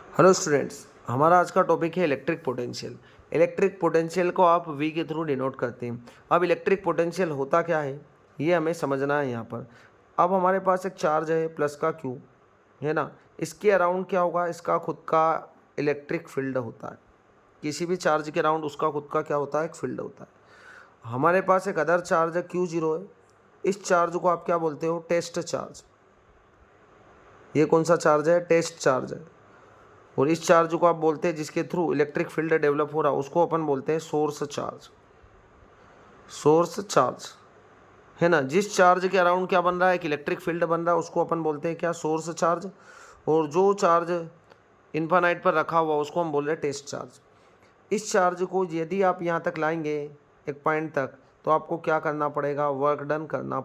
Hello students, हमारा आज का टॉपिक है इलेक्ट्रिक पोटेंशियल। इलेक्ट्रिक पोटेंशियल को आप वी के थ्रू डिनोट करते हैं। अब इलेक्ट्रिक पोटेंशियल होता क्या है ये हमें समझना है यहाँ पर। अब हमारे पास एक चार्ज है प्लस का क्यू, है ना। इसके अराउंड क्या होगा, इसका खुद का इलेक्ट्रिक फील्ड होता है। किसी भी चार्ज के अराउंड उसका खुद का क्या होता है, एक फील्ड होता है। हमारे पास एक अदर चार्ज है Q0 है। इस चार्ज को आप क्या बोलते हो, टेस्ट चार्ज। ये कौन सा चार्ज है, टेस्ट चार्ज है। और इस चार्ज को आप बोलते हैं जिसके थ्रू इलेक्ट्रिक फील्ड डेवलप हो रहा है, उसको अपन बोलते हैं सोर्स चार्ज। सोर्स चार्ज, है ना। जिस चार्ज के अराउंड क्या बन रहा है, एक इलेक्ट्रिक फील्ड बन रहा है, उसको अपन बोलते हैं क्या, सोर्स चार्ज। और जो चार्ज इन्फानाइट पर रखा हुआ उसको हम बोल रहे हैं टेस्ट चार्ज। इस चार्ज को यदि आप यहाँ तक लाएंगे एक पॉइंट तक, तो आपको क्या करना पड़ेगा, वर्क डन करना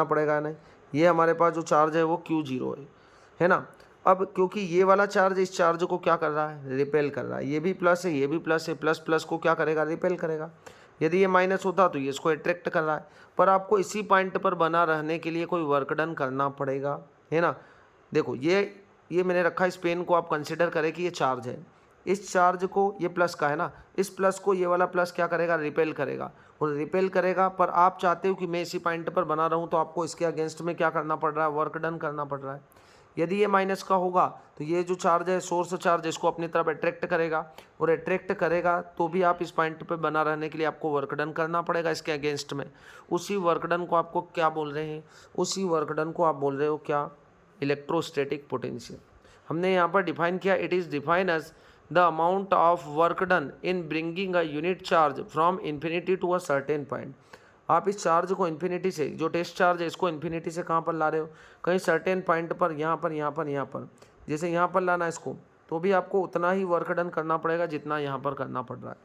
पड़ेगा नहीं। ये हमारे पास जो चार्ज है वो Q0 है ना। अब क्योंकि ये वाला चार्ज इस चार्ज को क्या कर रहा है, रिपेल कर रहा है। ये भी प्लस है, ये भी प्लस है, प्लस प्लस को क्या करेगा, रिपेल करेगा। यदि ये माइनस होता तो ये इसको अट्रैक्ट कर रहा है। पर आपको इसी पॉइंट पर बना रहने के लिए कोई वर्क डन करना पड़ेगा, है ना। देखो ये मैंने रखा, इस पेन को आप कंसिडर करें कि ये चार्ज है। इस चार्ज को, ये प्लस का है ना, इस प्लस को ये वाला प्लस क्या करेगा, रिपेल करेगा। और रिपेल करेगा, पर आप चाहते हो कि मैं इसी पॉइंट पर बना रहूं, तो आपको इसके अगेंस्ट में क्या करना पड़ रहा है, वर्क डन करना पड़ रहा है। यदि ये माइनस का होगा तो ये जो चार्ज है सोर्स चार्ज, इसको अपनी तरफ अट्रैक्ट करेगा। और अट्रैक्ट करेगा तो भी आप इस पॉइंट पे बना रहने के लिए आपको वर्क डन करना पड़ेगा इसके अगेंस्ट में। उसी वर्क डन को आपको क्या बोल रहे हैं, उसी वर्क डन को आप बोल रहे हो क्या, इलेक्ट्रोस्टैटिक पोटेंशियल। हमने यहाँ पर डिफाइन किया, it is define as the amount of work done in bringing a unit charge from infinity to a certain point. आप इस चार्ज को इन्फिनिटी से, जो टेस्ट चार्ज है इसको इन्फिनिटी से कहाँ पर ला रहे हो, कहीं सर्टेन पॉइंट पर, यहाँ पर, यहाँ पर, यहाँ पर। जैसे यहाँ पर लाना है इसको, तो भी आपको उतना ही वर्क डन करना पड़ेगा जितना यहाँ पर करना पड़ रहा है।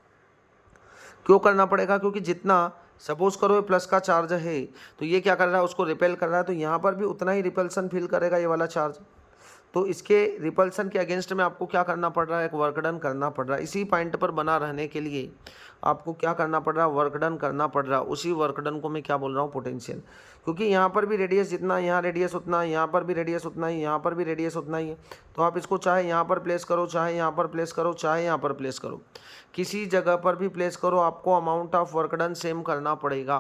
क्यों करना पड़ेगा, क्योंकि जितना, सपोज करो ये प्लस का चार्ज है तो ये क्या कर रहा है, उसको रिपेल कर रहा है, तो यहाँ पर भी उतना ही रिपल्सन फील करेगा ये वाला चार्ज। तो इसके रिपल्सन के अगेंस्ट में आपको क्या करना पड़ रहा है, एक वर्क डन करना पड़ रहा है। इसी पॉइंट पर बना रहने के लिए आपको क्या करना पड़ रहा है, वर्क डन करना पड़ रहा है। उसी वर्क डन को मैं क्या बोल रहा हूँ, पोटेंशियल। क्योंकि यहाँ पर भी रेडियस जितना, यहाँ रेडियस उतना, यहाँ पर भी रेडियस उतना ही, यहाँ पर भी रेडियस उतना ही है। तो आप इसको चाहे यहाँ पर प्लेस करो, चाहे यहाँ पर प्लेस करो, चाहे यहाँ पर प्लेस करो, किसी जगह पर भी प्लेस करो, आपको amount of work done same करना पड़ेगा।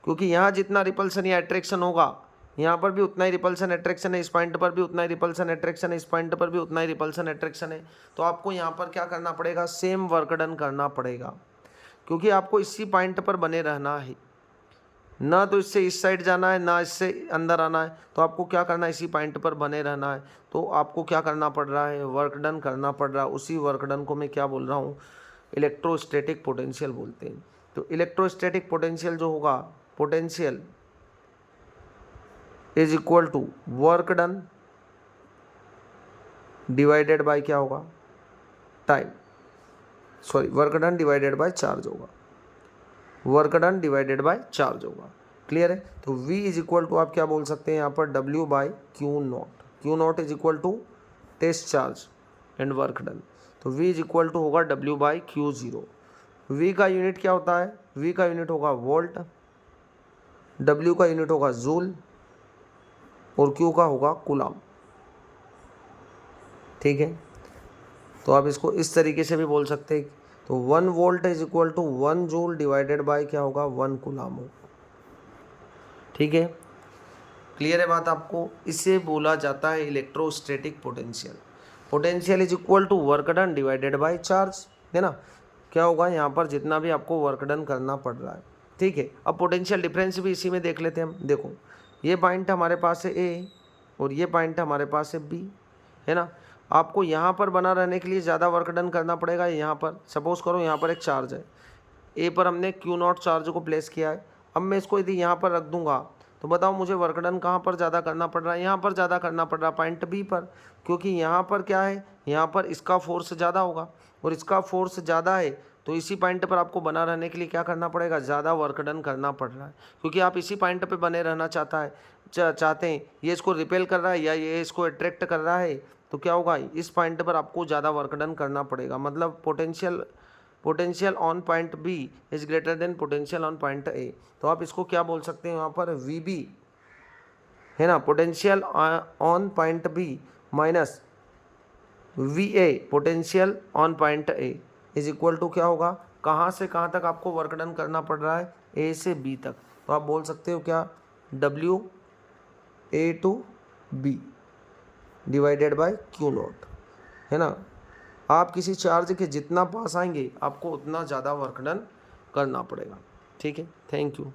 क्योंकि यहाँ जितना रिपल्सन या अट्रैक्शन होगा, यहाँ पर भी उतना ही रिपल्सन अट्रैक्शन है, इस पॉइंट पर भी उतना ही रिपल्सन अट्रैक्शन है, इस पॉइंट पर भी उतना ही रिपल्सन अट्रैक्शन है। तो आपको यहाँ पर क्या करना पड़ेगा, सेम वर्क डन करना पड़ेगा। क्योंकि आपको इसी पॉइंट पर बने रहना है, ना तो इससे इस साइड जाना है, ना इससे अंदर आना है। तो आपको क्या करना है, इसी पॉइंट पर बने रहना है। तो आपको क्या करना पड़ रहा है, वर्क डन करना पड़ रहा है। उसी वर्क डन को मैं क्या बोल रहा हूँ, इलेक्ट्रोस्टैटिक पोटेंशियल बोलते हैं। तो इलेक्ट्रोस्टैटिक पोटेंशियल जो होगा, potential is equal to work done divided by क्या होगा, time. Sorry, work done divided by charge होगा, work done divided by charge होगा। क्लियर है। तो V इज इक्वल टू, आप क्या बोल सकते हैं यहाँ पर, W by Q naught. Q naught is equal to test charge and work done. तो V इज इक्वल टू होगा W बाई Q0। V का यूनिट क्या होता है, V का यूनिट होगा वोल्ट, W का यूनिट होगा जूल, और Q का होगा कूलम। ठीक है। तो आप इसको इस तरीके से भी बोल सकते हैं। तो 1 volt is equal to 1 joule divided by क्या होगा, 1 कूलम होगा। ठीक है, क्लियर है बात आपको। इसे बोला जाता है electrostatic potential. Potential is equal to work done divided by charge, है ना। क्या होगा यहाँ पर, जितना भी आपको वर्क डन करना पड़ रहा है। ठीक है। अब पोटेंशियल डिफरेंस भी इसी में देख लेते हैं हम। देखो, ये पॉइंट हमारे पास है A और ये पॉइंट हमारे पास है B, है ना। आपको यहाँ पर बना रहने के लिए ज़्यादा वर्क डन करना पड़ेगा। यहाँ पर सपोज करो, यहाँ पर एक चार्ज है A पर, हमने Q0 चार्ज को प्लेस किया है। अब मैं इसको यदि यहाँ पर रख दूंगा, तो बताओ मुझे वर्क डन कहाँ पर ज़्यादा करना पड़ रहा है, यहाँ पर ज़्यादा करना पड़ रहा है, पॉइंट B पर। क्योंकि यहाँ पर क्या है, यहाँ पर इसका फोर्स ज़्यादा होगा, और इसका फोर्स ज़्यादा है, तो इसी पॉइंट पर आपको बना रहने के लिए क्या करना पड़ेगा, ज़्यादा वर्क डन करना पड़ रहा है। क्योंकि आप इसी पॉइंट पर बने रहना चाहते हैं। ये इसको रिपेल कर रहा है या ये इसको अट्रैक्ट कर रहा है, तो क्या होगा, इस पॉइंट पर आपको ज़्यादा वर्क डन करना पड़ेगा। मतलब potential on point B is greater than potential on point A। तो आप इसको क्या बोल सकते हैं यहाँ पर, VB, है ना, potential on point B minus V A potential on point A is equal to क्या होगा, कहाँ से कहाँ तक आपको वर्क डन करना पड़ रहा है, ए से बी तक, तो आप बोल सकते हो क्या, W A to B divided by Q naught, है ना। आप किसी चार्ज के जितना पास आएंगे आपको उतना ज़्यादा वर्क डन करना पड़ेगा। ठीक है, थैंक यू।